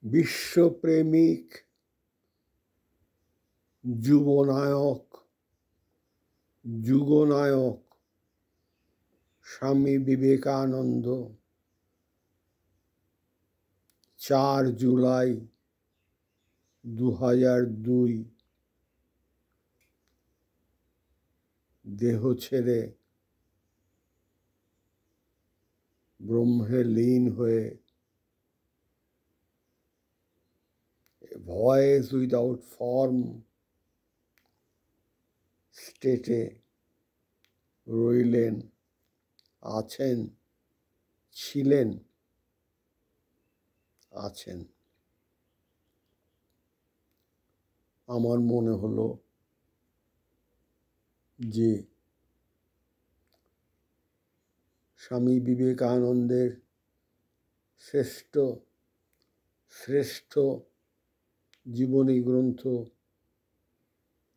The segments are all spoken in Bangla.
বিশ্বপ্রেমিক যুগনায়ক স্বামী বিবেকানন্দ 4 জুলাই 2002 দেহ ছেড়ে ব্রহ্মে লীন হয়ে ভয়েস উইদাউট ফর্ম স্টেটে রইলেন, আছেন, ছিলেন, আছেন। আমার মনে হলো যে স্বামী বিবেকানন্দের শ্রেষ্ঠ জীবনী গ্রন্থ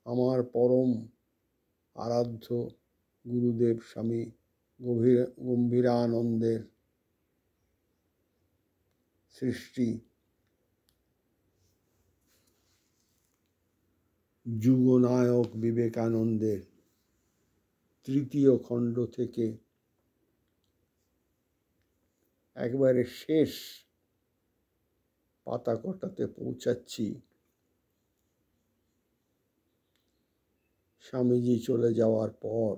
আমার পরম আরাধ্য গুরুদেব স্বামী গম্ভীরানন্দের সৃষ্টি যুগনায়ক বিবেকানন্দের 3য় খণ্ড থেকে একবারে শেষ পাতা কটাতে পৌঁছাচ্ছি। স্বামীজি চলে যাওয়ার পর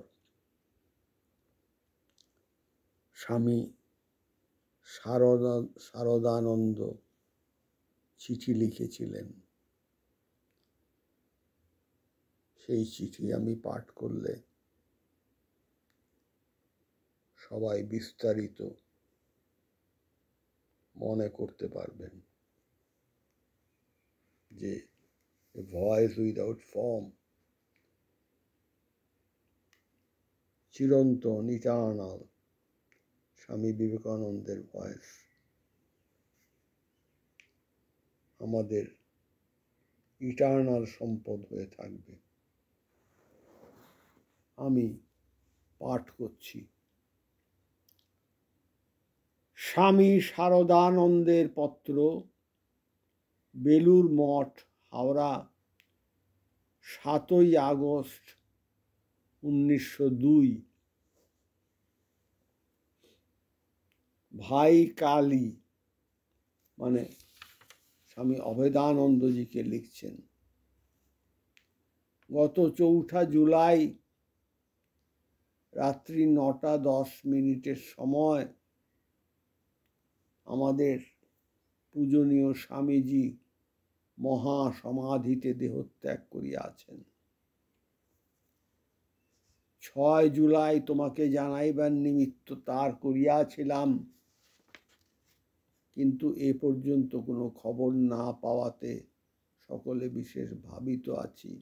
স্বামী শারদানন্দ চিঠি লিখেছিলেন। সেই চিঠি আমি পাঠ করলে সবাই বিস্তারিত মনে করতে পারবেন যে ভয়েস উইদাউট ফর্ম, চিরন্তন ইটার্নাল স্বামী বিবেকানন্দের ভয়েস আমাদের ইটার্নাল সম্পদ হয়ে থাকবে। আমি পাঠ করছি। স্বামী শারদানন্দের পত্র, বেলুর মঠ, হাওড়া, 7ই আগস্ট 1902। ভাই কালী, মানে স্বামী অভেদানন্দজিকে লিখছেন। গত 4 জুলাই রাত্রি 9:10 সময় আমাদের পূজনীয় স্বামীজি মহা সমাধিতে দেহত্যাগ করিয়াছেন। 6 জুলাই তোমাকে জানাইবার নিমিত্ত তার করিয়াছিলাম, কিন্তু এ পর্যন্ত কোনো খবর না পাওয়াতে সকলে বিশেষ ভাবিত আছি।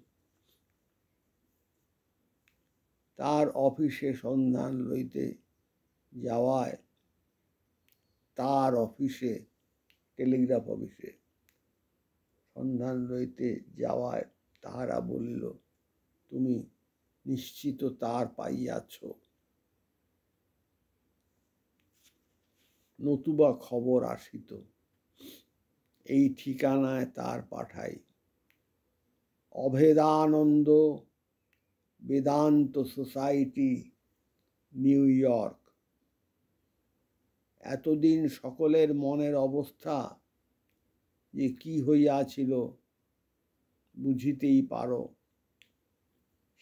তার অফিসে সন্ধান লইতে যাওয়ায়, তার অফিসে, টেলিগ্রাফ অফিসে সন্ধান লইতে যাওয়ায় তাহারা বলিল, তুমি নিশ্চিত তার পাইয়াছ, নতুবা খবর আসিত। এই ঠিকানায় তার পাঠাই। Abhedananda, Vedanta society, new York. এতদিন সকলের মনের অবস্থা যে কি হইয়াছিল বুঝিতেই পারো,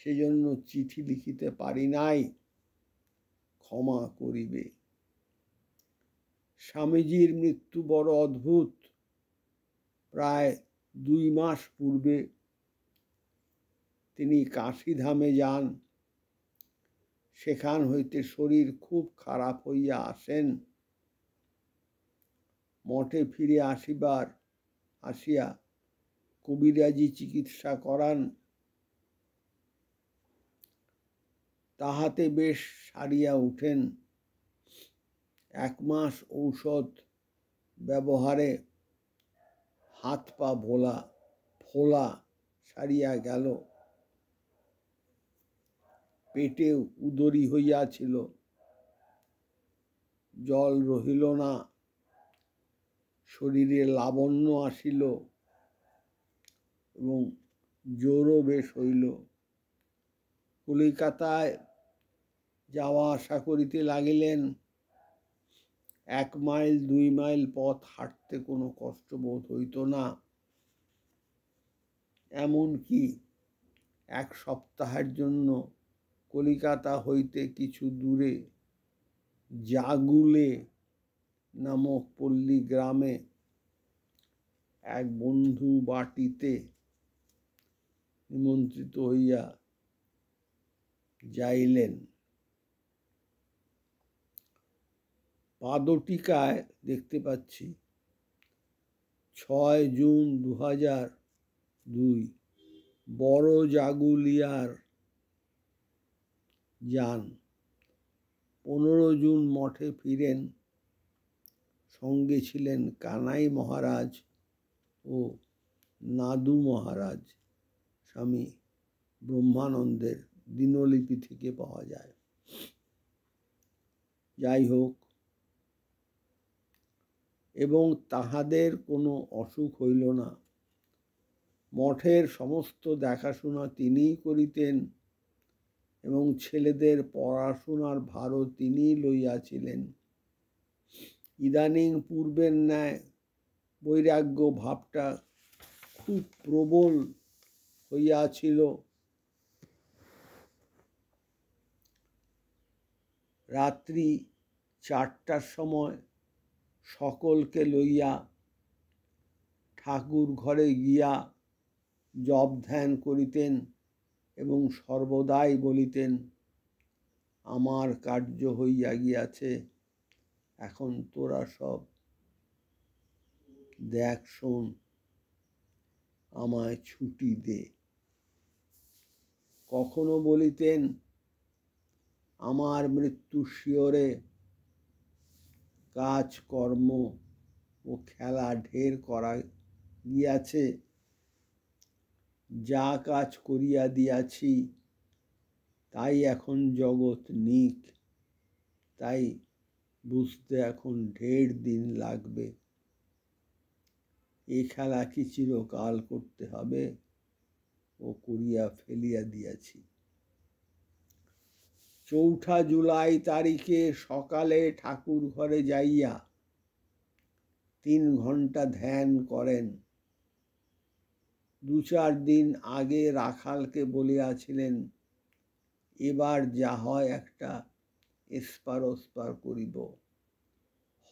সেজন্য চিঠি লিখিতে পারি নাই, ক্ষমা করিবে। স্বামীজির মৃত্যু বড় অদ্ভুত। প্রায় 2 মাস পূর্বে তিনি কাশীধামে যান। সেখান হইতে শরীর খুব খারাপ হইয়া আসেন। মঠে ফিরে আসিয়া কবিরাজি চিকিৎসা করান। তাহাতে বেশ সারিয়া উঠেন। 1 মাস ঔষধ ব্যবহারে হাত পা ফোলা সারিয়া গেল। পেটে উদরি হইয়াছিল, জল রহিল না। শরীরে লাবণ্য আসিল এবং জোরও বেশ হইল। কলিকাতায় যাওয়া আসা করিতে লাগিলেন। 1 মাইল 2 মাইল পথ হাঁটতে কোনো কষ্ট বোধ হইত না। এমনকি 1 সপ্তাহের জন্য কলিকাতা হইতে কিছু দূরে জাগুলে নামক পল্লী গ্রামে এক বন্ধু বাটিতে নিমন্ত্রিত হইয়া যাইলেন। পাদটিকায় দেখতে পাচ্ছি 6 জুন 2002 বড় জাগুলিয়ার যান। 15 জুন মঠে ফিরেন। সঙ্গে ছিলেন কানাই মহারাজ ও নাদু মহারাজ। স্বামী ব্রহ্মানন্দের দিনলিপি থেকে পাওয়া যায়। যাই হোক, এবং তাহাদের কোনো অসুখ হইল না। মঠের সমস্ত দেখাশোনা তিনিই করিতেন এবং ছেলেদের পড়াশোনার ভারও তিনিই লইয়াছিলেন। ইদানিং পূর্বের ন্যায় বৈরাগ্য ভাবটা খুব প্রবল হইয়াছিল। রাত্রি 4টার সময় সকলকে লইয়া ঠাকুর ঘরে গিয়া জপ ধ্যান করিতেন এবং সর্বদাই বলিতেন, আমার কার্য হইয়া গিয়াছে, এখন তোরা সব দেখ শোন, আমায় ছুটি দে। কখনো বলিতেন, আমার মৃত্যু শিয়রে, কাজকর্ম ও খেলা ঢের করা গিয়াছে, যা কাজ করিয়া দিয়াছি তাই এখন জগৎ নিক, তাই বুঝতে এখন ঢের দিন লাগবে। এ খেলা কি চিরকাল করতে হবে ও করিয়া ফেলিয়া দিয়াছি। 4 জুলাই তারিখে সকালে ঠাকুর ঘরে যাইয়া 3 ঘন্টা ধ্যান করেন। 2-4 দিন আগে রাখালকে বলিয়াছিলেন, এবার যা হয় একটা এসপার ওসপার করিব,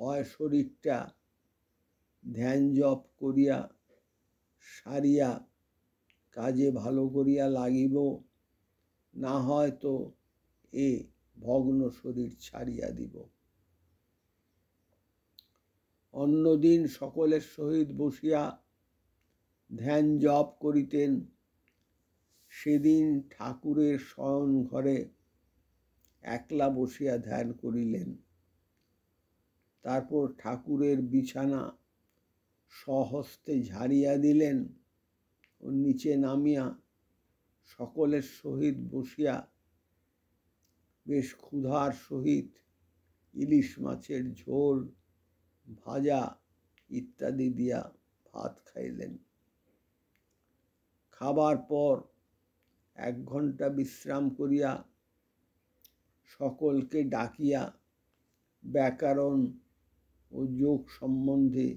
হয় শরীরটা ধ্যান জপ করিয়া সারিয়া কাজে ভালো করিয়া লাগিব, না হয় তো এ ভগ্ন শরীর ছাড়িয়া দিব। অন্যদিন সকলের সহিত বসিয়া ধ্যান জপ করিতেন। সেদিন ঠাকুরের শয়ন ঘরে একলা বসিয়া ধ্যান করিলেন। তারপর ঠাকুরের বিছানা স্বহস্তে ঝাড়িয়া দিলেন ও নিচে নামিয়া সকলের সহিত বসিয়া বেশ ক্ষুধার সহিত ইলিশ মাছের ঝোল, ভাজা ইত্যাদি দিয়া ভাত খাইলেন। খাবার পর 1 ঘন্টা বিশ্রাম করিয়া সকলকে ডাকিয়া ব্যাকরণ ও যোগ সম্বন্ধে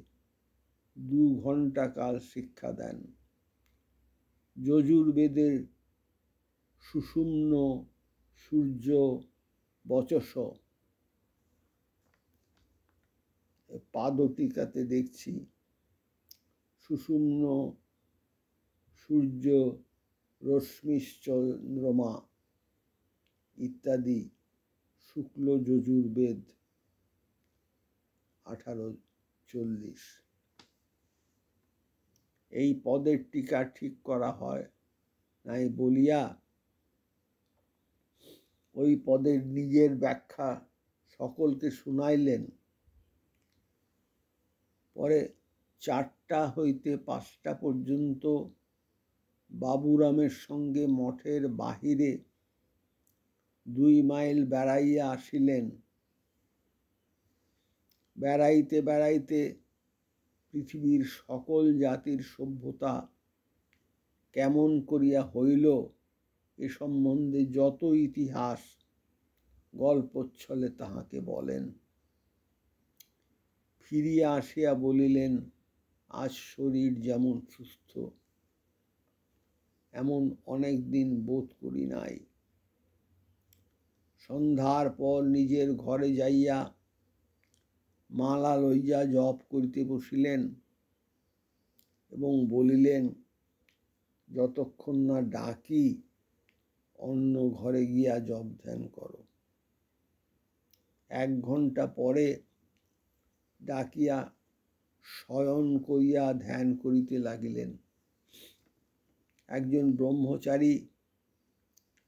2 ঘন্টা কাল শিক্ষা দেন। যজুর্বেদের সুষুম্ন সূর্য বচস পাদটিকাতে দেখছি সুষুম্ন সূর্য রশ্মিশ্চন্দ্রমা ইত্যাদি শুক্ল যজুর্বেদ 1840। এই পদের টিকা ঠিক করা হয় নাই বলিয়া ওই পদের নিজের ব্যাখ্যা সকলকে শুনাইলেন। পরে 4টা হইতে 5টা পর্যন্ত বাবুরামের সঙ্গে মঠের বাহিরে 2 মাইল বেড়াইয়া আসিলেন। বেড়াইতে বেড়াইতে পৃথিবীর সকল জাতির সভ্যতা কেমন করিয়া হইল এ সম্বন্ধে যত ইতিহাস গল্পচ্ছলে তাহাকে বলেন। ফিরিয়া আসিয়া বলিলেন, আজ শরীর যেমন সুস্থ এমন অনেক দিন বোধ করি নাই। সন্ধ্যার পর নিজের ঘরে যাইয়া মালা লইয়া জপ করিতে বসিলেন এবং বলিলেন, যতক্ষণ না ডাকি অন্য ঘরে গিয়া জপ ধ্যান করো। 1 ঘণ্টা পরে ডাকিয়া শয়ন করিয়া ধ্যান করিতে লাগিলেন। একজন ব্রহ্মচারী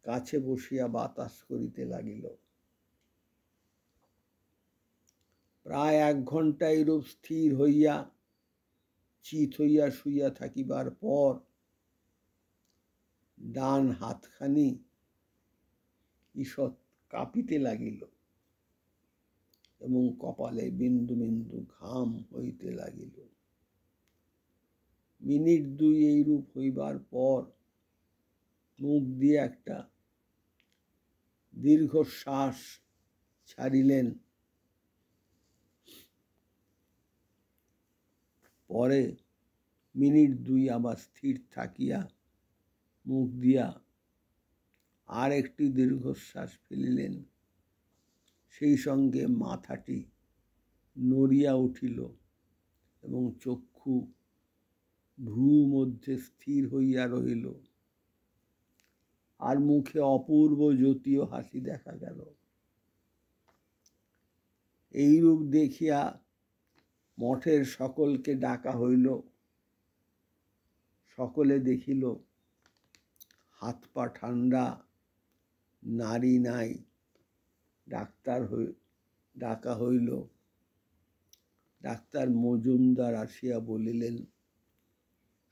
কাছে বসিয়া বাতাস করিতে লাগিল। প্রায় 1 ঘণ্টা এইরূপ স্থির হইয়া চিত হইয়া শুইয়া থাকিবার পর ডান হাতখানি ঈষৎ কাঁপিতে লাগিল এবং কপালে বিন্দু বিন্দু ঘাম হইতে লাগিল। মিনিট 2 এইরূপ হইবার পর মুখ দিয়ে একটা দীর্ঘশ্বাস ছাড়িলেন। পরে মিনিট 2 আবার স্থির থাকিয়া মুখ দিয়া আর একটি দীর্ঘশ্বাস ফেলিলেন। সেই সঙ্গে মাথাটি নড়িয়া উঠিল এবং চক্ষু ভ্রু মধ্যে স্থির হইয়া রহিল, আর মুখে অপূর্ব জ্যোতিও হাসি দেখা গেল। এইরূপ দেখিয়া মঠের সকলকে ডাকা হইল। সকলে দেখিল হাত পা ঠান্ডা, নারী নাই। ডাক্তার ডাকা হইল। ডাক্তার মজুমদার আসিয়া বলিলেন,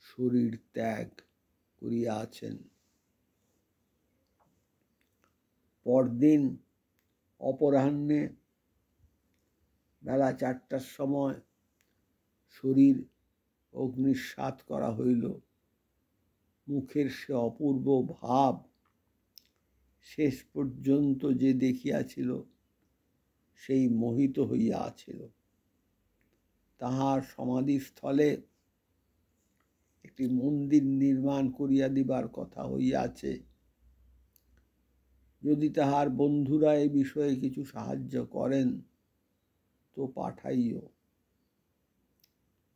শরীর ত্যাগ করিয়া আছেন। পরদিন অপরাহ্নে বেলা 4টার সময় শরীর অগ্নিস্বাৎ করা হইল। মুখের সে অপূর্ব ভাব শেষ পর্যন্ত যে দেখিয়াছিল সেই মোহিত হইয়া আছিল। তাহার সমাধিস্থলে একটি মন্দির নির্মাণ করিয়া দিবার কথা হইয়াছে। যদি তাহার বন্ধুরা এই বিষয়ে কিছু সাহায্য করেন তো পাঠাইও।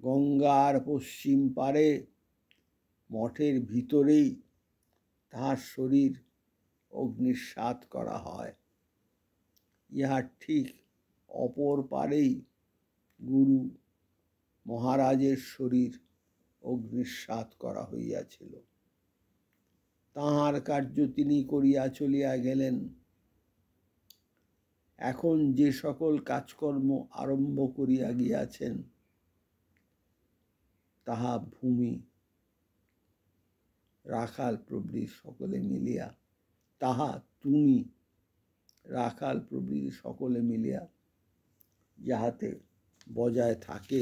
গঙ্গার পশ্চিম পারে মঠের ভিতরেই তাহার শরীর অগ্নিস্বাৎ করা হয়। ইহার ঠিক অপর পারেই গুরু মহারাজের শরীর অগ্নিস্বাৎ করা হইয়াছিল। তাহার কার্য তিনি করিয়া চলিয়া গেলেন। এখন যে সকল কাজকর্ম আরম্ভ করিয়া গিয়াছেন তাহা ভূমি, রাখাল প্রভৃতি সকলে মিলিয়া যাহাতে বজায় থাকে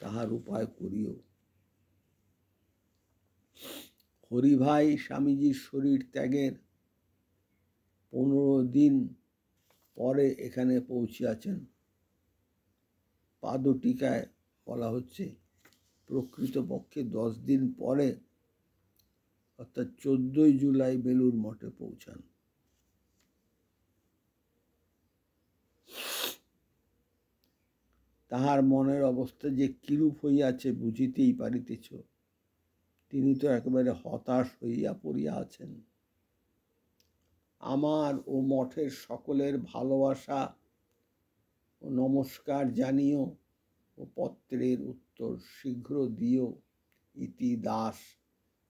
তাহার উপায় করিও। হরিভাই স্বামীজির শরীর ত্যাগের 15 দিন পরে এখানে পৌঁছিয়াছেন। পাদটিকায় বলা হচ্ছে প্রকৃতপক্ষে 10 দিন পরে, অর্থাৎ 14 জুলাই বেলুর মঠে পৌঁছান। তাহার মনের অবস্থা যে কিরূপ হইয়াছে বুঝিতেই পারিতেছ। তিনি তো একেবারে হতাশ হইয়া পড়িয়া আছেন। আমার ও মঠের সকলের ভালোবাসা ও নমস্কার জানিও ও পত্রের উত্তর শীঘ্র দিও। ইতি দাস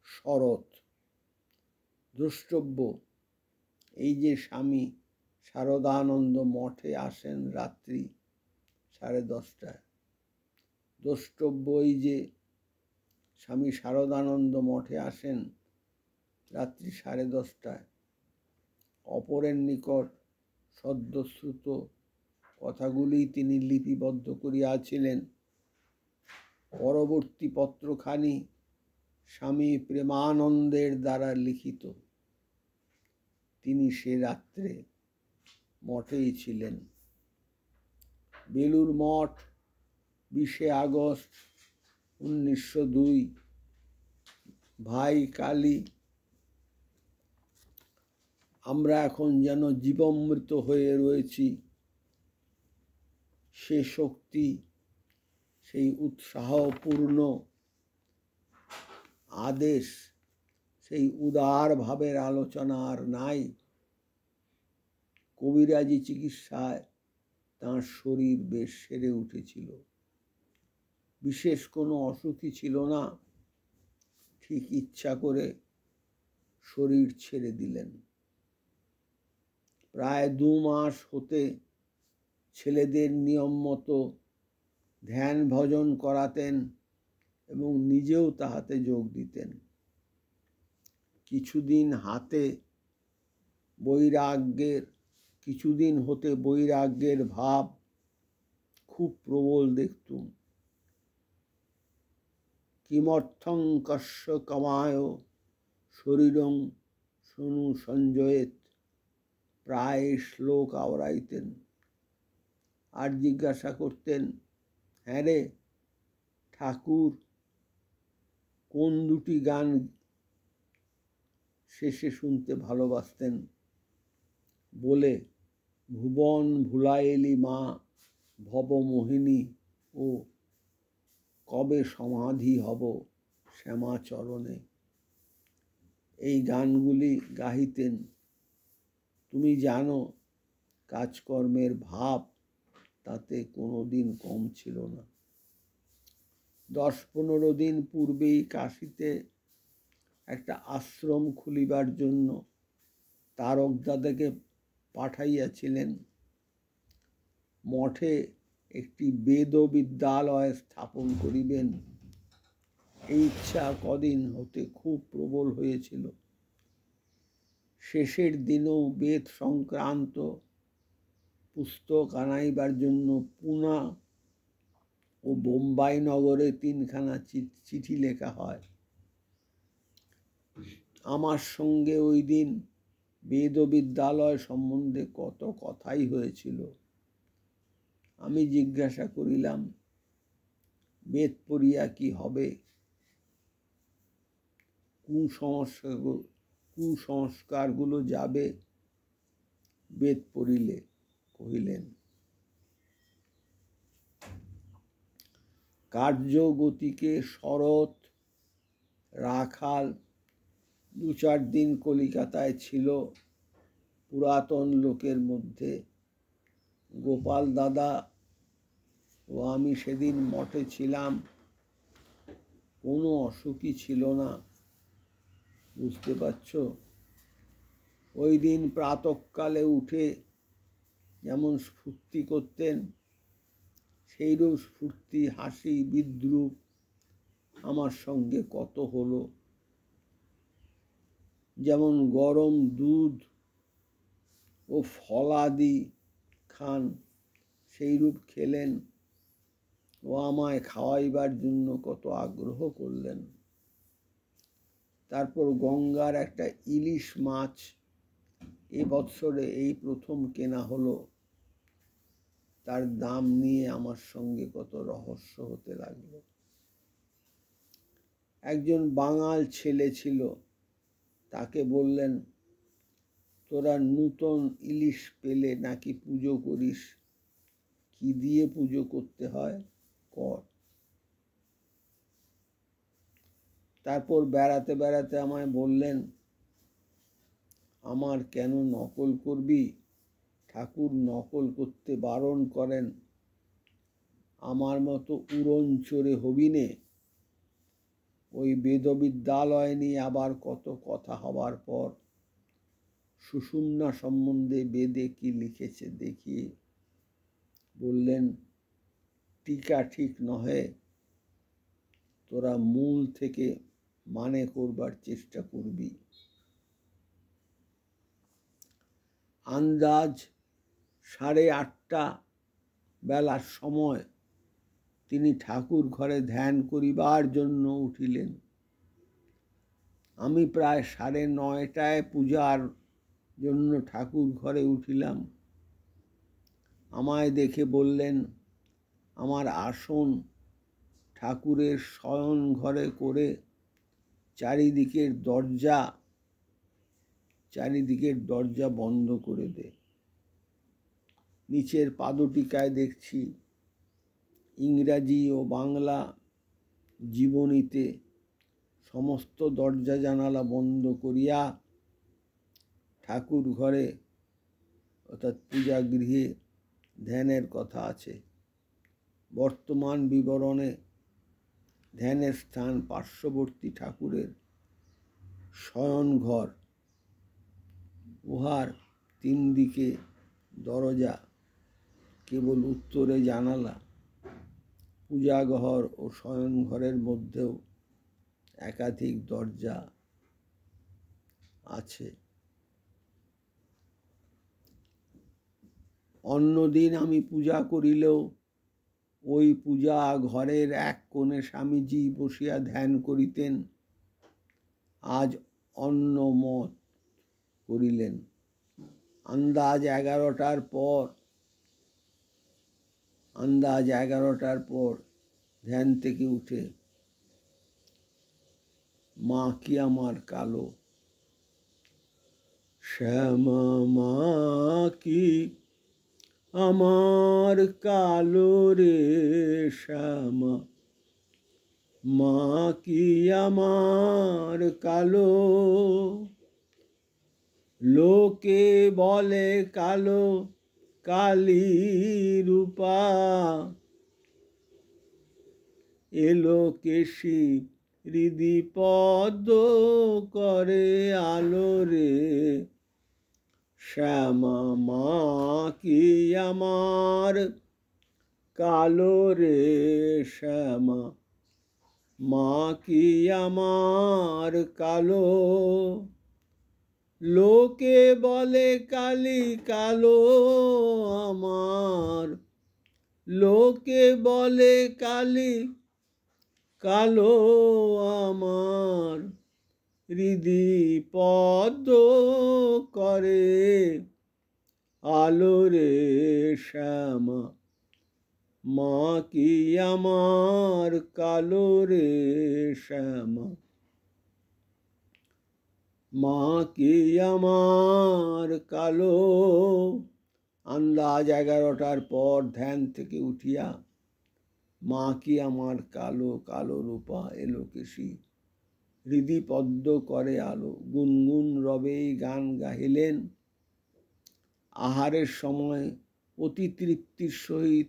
শরৎ। দ্রষ্টব্য, এই যে স্বামী শারদানন্দ মঠে আসেন রাত্রি 10:30টায়। দ্রষ্টব্য, এই যে স্বামী শারদানন্দ মঠে আসেন রাত্রি 10:30টায়। অপরের নিকট সদ্যশ্রুত কথাগুলি তিনি লিপিবদ্ধ করিয়াছিলেন পরবর্তী পত্রখানি স্বামী প্রেমানন্দের দ্বারা লিখিত। তিনি সে রাত্রে মঠেই ছিলেন। বেলুর মঠ, 20শে আগস্ট 1902। ভাই কালী, আমরা এখন যেন জীবামৃত হয়ে রয়েছি। সে শক্তি, সেই উৎসাহপূর্ণ আদেশ, সেই উদার ভাবের আলোচনা আর নাই। কবিরাজি চিকিৎসায় তাঁর শরীর বেশ সেরে উঠেছিল। বিশেষ কোনো অসুখই ছিল না। ঠিক ইচ্ছা করে শরীর ছেড়ে দিলেন। প্রায় 2 মাস হতে ছেলেদের নিয়ম মতো ধ্যান ভজন করাতেন এবং নিজেও তাহাতে যোগ দিতেন। কিছুদিন হতে বৈরাগ্যের ভাব খুব প্রবল দেখতুম। কিমর্থং কস্য কামায় শরীরং শনু সঞ্জয়েত, প্রায় শ্লোক আওড়াইতেন। আর জিজ্ঞাসা করতেন, হ্যাঁ রে ঠাকুর, কোন দুটি গান শেষে শুনতে ভালোবাসতেন? বলে ভুবন ভুলাইলি মা, ভবমোহিনী ও কবে সমাধি হব শ্যামাচরণে, এই গানগুলি গাহিতেন। তুমি জানো, কাজকর্মের ভাব তাতে কোনোদিন কম ছিল না। 10-15 দিন পূর্বেই কাশীতে একটা আশ্রম খুলিবার জন্য তারকদাদাকে পাঠাইয়াছিলেন। মঠে একটি বেদ বিদ্যালয় স্থাপন করিবেন, এই ইচ্ছা কদিন হতে খুব প্রবল হয়েছিল। শেষের দিনেও বেদ সংক্রান্ত পুস্তক আনাইবার জন্য পুনা ও বোম্বাই নগরে 3খানা চিঠি লেখা হয়। আমার সঙ্গে ওই দিন বেদ বিদ্যালয় সম্বন্ধে কত কথাই হয়েছিল। আমি জিজ্ঞাসা করিলাম, বেদ পড়িয়া কি হবে? কুসংস্কারগুলো যাবে বেদ পড়িলে। কহিলেন, কার্যগতিকে শরৎ, রাখাল 2-4 দিন কলিকাতায় ছিল। পুরাতন লোকের মধ্যে গোপাল দাদা ও আমি সেদিন মঠে ছিলাম। কোনো অসুখই ছিল না। বুঝতে পারছ? ওই দিন প্রাতঃকালে উঠে যেমন স্ফূর্তি করতেন, সেইরূপ স্ফূর্তি, হাসি, বিদ্রূপ আমার সঙ্গে কত হলো। যেমন গরম দুধ ও ফলাদি খান, সেইরূপ খেলেন ও আমায় খাওয়াইবার জন্য কত আগ্রহ করলেন। তারপর গঙ্গার একটা ইলিশ মাছ এ বৎসরে এই প্রথম কেনা হলো। তার দাম নিয়ে আমার সঙ্গে কত রহস্য হতে লাগলো। একজন বাঙাল ছেলে ছিল, তাকে বললেন, তোরা নূতন ইলিশ পেলে নাকি পুজো করিস? কি দিয়ে পুজো করতে হয় কর। তারপর বেড়াতে বেড়াতে আমায় বললেন, আমার কেন নকল করবি? ঠাকুর নকল করতে বারণ করেন। আমার মতো উড়ন চড়ে হবি নে। ওই বেদবিদ্যালয় নিয়ে আবার কত কথা হবার পর সুষুম্না সম্বন্ধে বেদে কি লিখেছে দেখিয়ে বললেন, টিকা ঠিক নহে, তোরা মূল থেকে মানে করবার চেষ্টা করবি। আন্দাজ 8:30 বেলার সময় তিনি ঠাকুর ঘরে ধ্যান করিবার জন্য উঠিলেন। আমি প্রায় 9:30টায় পূজার জন্য ঠাকুর ঘরে উঠিলাম। আমায় দেখে বললেন, আমার আসন ঠাকুরের শয়ন ঘরে করে চারিদিকের দরজা বন্ধ করে দে। নিচের পাদটিকায় দেখছি ইংরাজি ও বাংলা জীবনীতে সমস্ত দরজা জানালা বন্ধ করিয়া ঠাকুর ঘরে অর্থাৎ পূজাগৃহে ধ্যানের কথা আছে। বর্তমান বিবরণে ধ্যানের স্থান পার্শ্ববর্তী ঠাকুরের শয়নঘর, উহার 3 দিকে দরজা, কেবল উত্তরে জানালা। পূজাঘর ও শয়নঘরের মধ্যেও একাধিক দরজা আছে। অন্যদিন আমি পূজা করিলেও ওই পূজা ঘরের এক কোণে স্বামীজি বসিয়া ধ্যান করিতেন। আজ অন্য মত করিলেন। আন্দাজ 11টার পর ধ্যান থেকে উঠে মা কি আমার কালো, শ্যামা মা কি আমার কালো রে শ্যামা, মা কি আমার কালো, লোকে বলে কালো কালী রূপা, এলো কেশি হৃদি পদ্ম করে আলো রে শ্যামা, মা কি আমার কালো রে শ্যামা, মা কি আমার কালো, লোকে বলে কালী কালো আমার, লোকে বলে কালী কালো আমার, হৃদি পদ্ম করে আলো রে শ্যামা, মা কি আমার কালো রে শ্যামা, মা কি আমার কালো। আন্দাজ 11টার পর ধ্যান থেকে উঠিয়া মা কি আমার কালো কালো রূপা, এলো কেশি হৃদি পদ্ম করে আলো, গুনগুন রবেই গান গাহিলেন। আহারের সময় অতি তৃপ্তির সহিত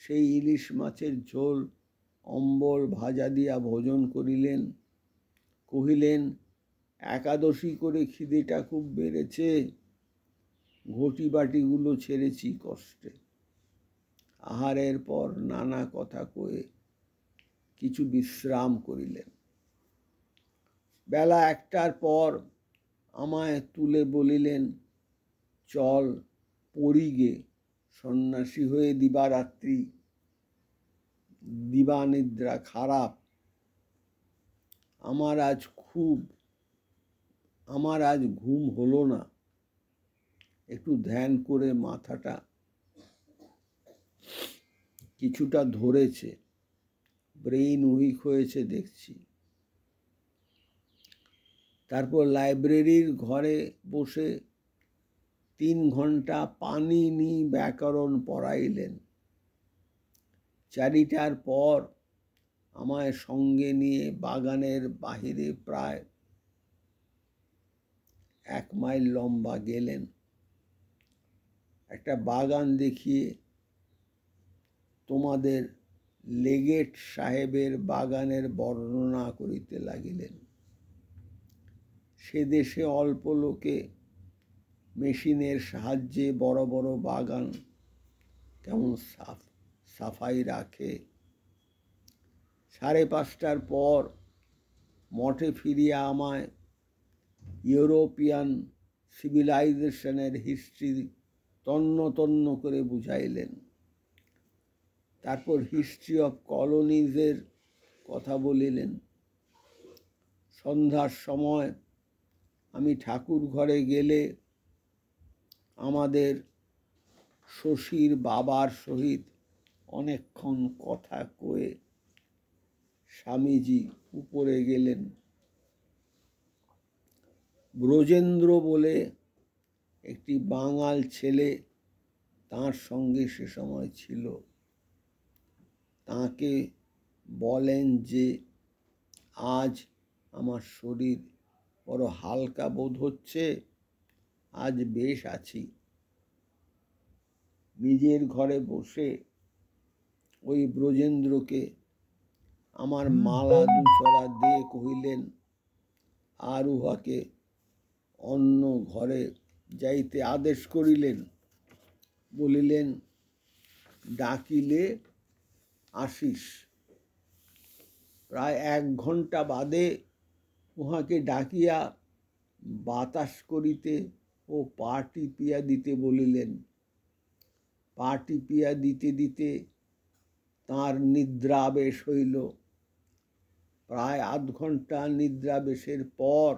সেই ইলিশ মাছের ঝোল অম্বল ভাজা দিয়া ভোজন করিলেন। কহিলেন, একাদশী করে খিদেটা খুব বেড়েছে, ঘটি বাটিগুলো ছেড়েছি কষ্টে। আহারের পর নানা কথা কয়ে কিছু বিশ্রাম করিলেন। বেলা 1টার পর আমায় তুলে বলিলেন, চল পড়িগে, সন্ন্যাসী হয়ে দিবারাত্রি দিবানিদ্রা খারাপ। আমার আজ ঘুম হলো না, একটু ধ্যান করে মাথাটা কিছুটা ধরেছে, ব্রেইন উইক হয়েছে দেখছি। তারপর লাইব্রেরির ঘরে বসে 3 ঘন্টা পাণিনি ব্যাকরণ পড়াইলেন। 4টার পর আমায় সঙ্গে নিয়ে বাগানের বাহিরে প্রায় 1 মাইল লম্বা গেলেন। একটা বাগান দেখিয়ে তোমাদের লেগেট সাহেবের বাগানের বর্ণনা করিতে লাগিলেন। সে দেশে অল্প লোকে মেশিনের সাহায্যে বড় বড় বাগান কেমন সাফাই রাখে। 5:30টার পর মঠে ফিরিয়া আমায় ইউরোপিয়ান সিভিলাইজেশনের হিস্ট্রি তন্ন তন্ন করে বুঝাইলেন। তারপর হিস্ট্রি অফ কলোনিজের কথা বলিলেন। সন্ধ্যার সময় আমি ঠাকুর ঘরে গেলে আমাদের শশীর বাবার সহিত অনেকক্ষণ কথা কয়ে স্বামীজি উপরে গেলেন। ব্রজেন্দ্র বলে একটি বাঙাল ছেলে তাঁর সঙ্গে সে সময় ছিল। তাকে বলেন যে আজ আমার শরীর বড় হালকা বোধ হচ্ছে, আজ বেশ আছি। নিজের ঘরে বসে ওই ব্রজেন্দ্রকে আমার মালা দুছড়া দিয়ে কহিলেন, আর উহাকে অন্য ঘরে যাইতে আদেশ করিলেন। বলিলেন, ডাকিলে আসিস। প্রায় 1 ঘণ্টা বাদে উহাকে ডাকিয়া বাতাস করিতে ও পা টিপিয়া দিতে বলিলেন। পা টিপিয়া দিতে দিতে তাঁর নিদ্রাবেশ হইল। প্রায় আধ ঘণ্টা নিদ্রাবেশের পর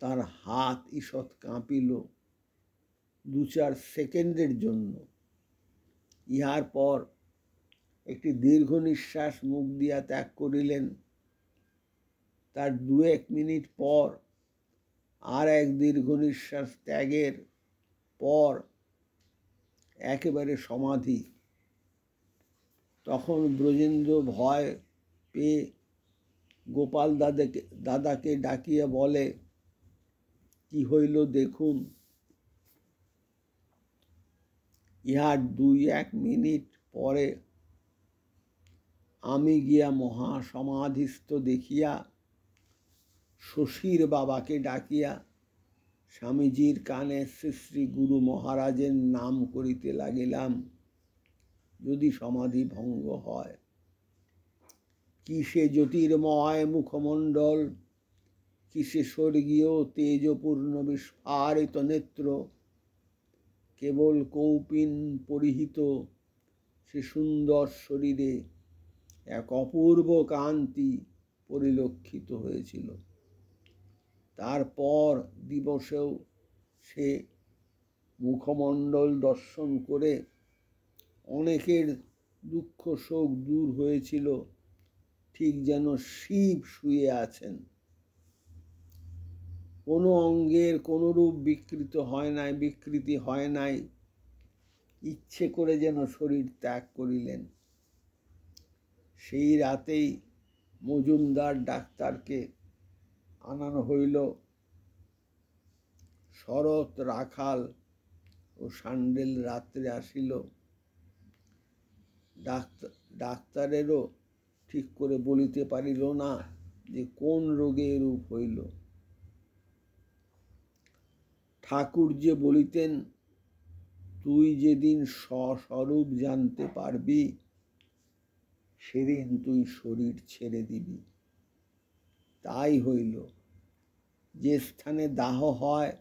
তার হাত ঈষৎ কাঁপিল 2-4 সেকেন্ডের জন্য। ইহার পর একটি দীর্ঘ নিঃশ্বাস মুখ দিয়া ত্যাগ করিলেন। তার 2-1 মিনিট পর আর এক দীর্ঘ নিঃশ্বাস ত্যাগের পর একেবারে সমাধি। তখন ব্রজেন্দ্র ভয় পেয়ে গোপাল দাদাকে ডাকিয়া বলে, কি হইল দেখুন। ইহার 2-1 মিনিট পরে আমি গিয়া মহাসমাধিস্থ দেখিয়া শশীর বাবাকে ডাকিয়া স্বামীজির কানে শ্রী শ্রী গুরু মহারাজের নাম করিতে লাগিলাম, যদি সমাধি ভঙ্গ হয়। কিসে জ্যোতির্ময় মুখমণ্ডল, কিসে স্বর্গীয় তেজপূর্ণ বিস্ফারিত নেত্র, কেবল কৌপিন পরিহিত সে সুন্দর শরীরে এক অপূর্ব কান্তি পরিলক্ষিত হয়েছিল। তারপর দিবসেও সে মুখমণ্ডল দর্শন করে অনেকের দুঃখ শোক দূর হয়েছিল, ঠিক যেন শিব শুয়ে আছেন। কোনো অঙ্গের কোনোরূপ বিকৃতি হয় নাই। ইচ্ছে করে যেন শরীর ত্যাগ করিলেন। সেই রাতেই মজুমদার ডাক্তারকে আনানো হইল। শরৎ, রাখাল ও সান্ডেল রাত্রে আসিল। ডাক্তারেরও ঠিক করে বলিতে পারিল না যে কোন রোগে এরূপ হইল। ঠাকুর যে বলিতেন, তুই যেদিন স্বস্বরূপ জানতে পারবি সেদিন তুই শরীর ছেড়ে দিবি। তাই হইল। যে স্থানে দাহ হয়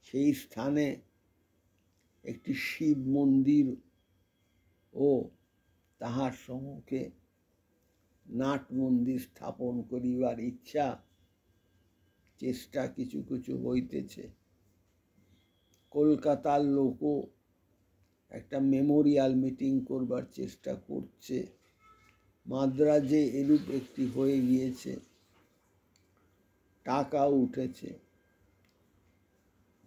সেই স্থানে একটি শিব মন্দির ও তাহার সম্মুখে নাট মন্দির স্থাপন করিবার ইচ্ছা, চেষ্টা কিছু কিছু হইতেছে। কলকাতার লোকও একটা মেমোরিয়াল মিটিং করবার চেষ্টা করছে। মাদ্রাজে এরূপ একটি হয়ে গিয়েছে, টাকাও উঠেছে।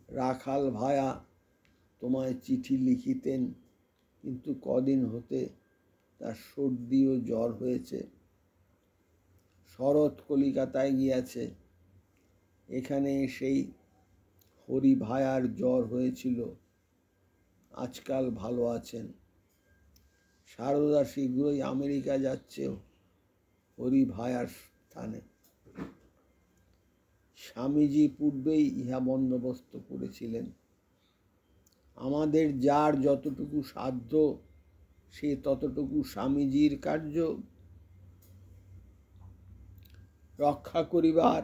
রাখাল ভায়া তোমায় চিঠি লিখিতেন, কিন্তু কদিন হতে তার সর্দি ও জ্বর হয়েছে। শরৎ কলিকাতায় গিয়াছে। এখানে সেই হরি ভায়ার জ্বর হয়েছিল, আজকাল ভালো আছেন। সারদা শীঘ্রই আমেরিকা যাচ্ছে হরি ভায়ার স্থানে। স্বামীজি পূর্বেই ইহা বন্দোবস্ত করেছিলেন। আমাদের যার যতটুকু সাধ্য সে ততটুকু স্বামীজির কার্য রক্ষা করিবার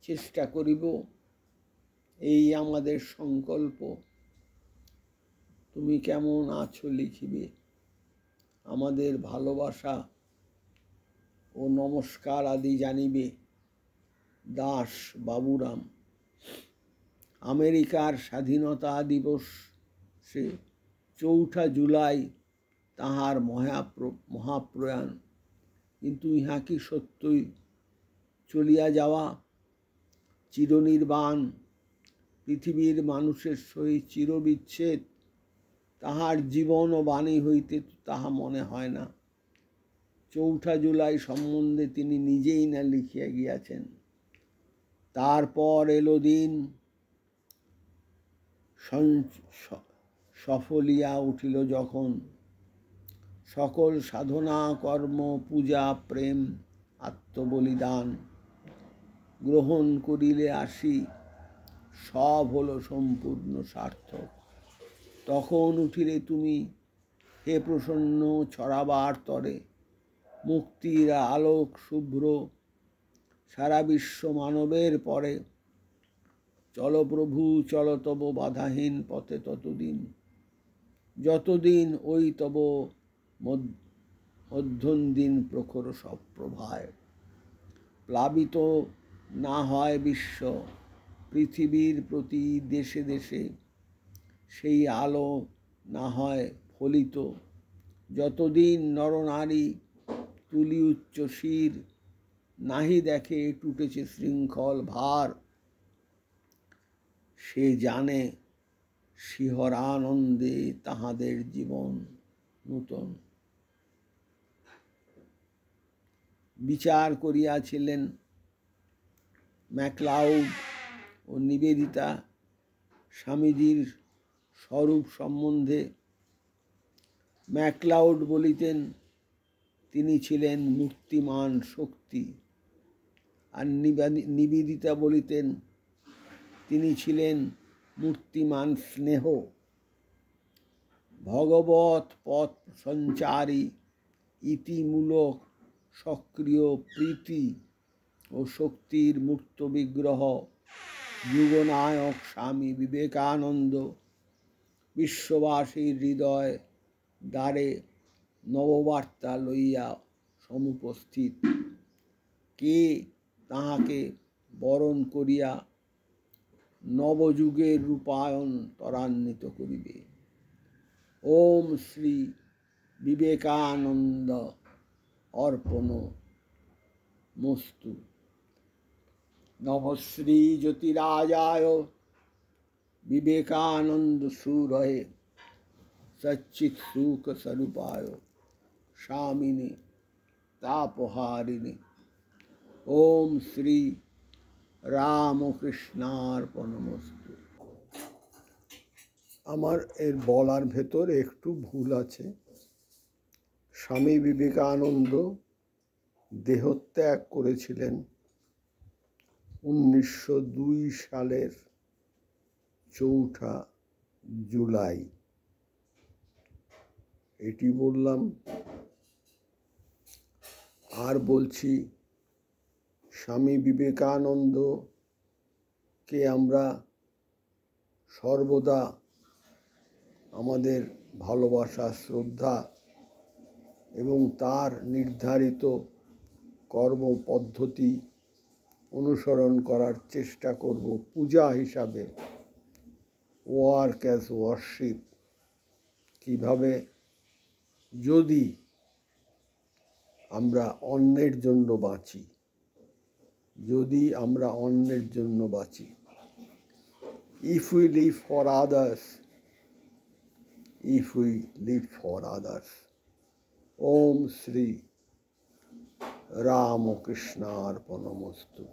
চেষ্টা করিব, এই আমাদের সংকল্প। তুমি কেমন আছো লিখিবে। আমাদের ভালোবাসা ও নমস্কার আদি জানিবে। দাস বাবুরাম। আমেরিকার স্বাধীনতা দিবসে ৪ঠা জুলাই তাহার মহাপ্রয়াণ, কিন্তু ইহা কি সত্যই চলিয়া যাওয়া? চিরনির্বাণ, পৃথিবীর মানুষের সহিত চিরবিচ্ছেদ, তাহার জীবন ও বাণী হইতে তাহা মনে হয় না। ৪ঠা জুলাই সম্বন্ধে তিনি নিজেই না লিখিয়া গিয়াছেন। তারপর এলো দিন, সফলিয়া উঠিল যখন, সকল সাধনা কর্ম পূজা প্রেম আত্মবলিদান গ্রহণ করিলে আসি, সব হলো সম্পূর্ণ সার্থক। তখন উঠিলে তুমি হে প্রসন্ন ছড়াবার তরে, মুক্তির আলোক শুভ্র সারা বিশ্ব মানবের পরে। চল প্রভু চল তব বাধাহীন পথে ততদিন, যতদিন ওই তব মধ্যদিন প্রখর সপ্রভায়। প্লাবিত না হয় বিশ্ব, পৃথিবীর প্রতি দেশে দেশে সেই আলো না হয় ফলিত, যতদিন নরনারী তুলি উচ্চ শির, নাহি দেখে টুটেছে শৃঙ্খল ভার। সে জানে শিহরানন্দে তাহাদের জীবন নূতন। বিচার করিয়াছিলেন ম্যাকলাউড ও নিবেদিতা স্বামীজির স্বরূপ সম্বন্ধে। ম্যাকলাউড বলিতেন তিনি ছিলেন মূর্তিমান শক্তি, আর নিবেদিতা বলিতেন তিনি ছিলেন মূর্তিমান স্নেহ। ভগবৎ পথ সঞ্চারী ইতিমূলক সক্রিয় প্রীতি ও শক্তির মূর্ত বিগ্রহ যুগনায়ক স্বামী বিবেকানন্দ বিশ্ববাসীর হৃদয় দ্বারে নববার্তা লইয়া সমুপস্থিত। কে তাহাকে বরণ করিয়া নবযুগের রূপায়ণ ত্বরান্বিত করিবে? ওম শ্রী বিবেকানন্দ অর্পণমস্তু। নমঃশ্রী জ্যোতিরাজায় বিবেকানন্দ সুরয়ে সচ্চিৎ সুখ স্বরূপায় স্বামিনে তাপহারিণে। ওম শ্রী রামকৃষ্ণার্পণমস্তু। আমার এর বলার ভেতর একটু ভুল আছে। স্বামী বিবেকানন্দ দেহত্যাগ করেছিলেন 1902 সালের 4ঠা জুলাই। এটি বললাম। আর বলছি, স্বামী বিবেকানন্দকে আমরা সর্বদা আমাদের ভালোবাসা শ্রদ্ধা এবং তার নির্ধারিত কর্মপদ্ধতি অনুসরণ করার চেষ্টা করব। পূজা হিসাবে, ওয়ার্ক অ্যাজ ওয়ার্শিপ। কীভাবে? যদি আমরা অন্যের জন্য বাঁচি, যদি আমরা অন্যের জন্য বাঁচি, if we live for others, if we live for others. Om Shri Ramakrishna Arpanamastu.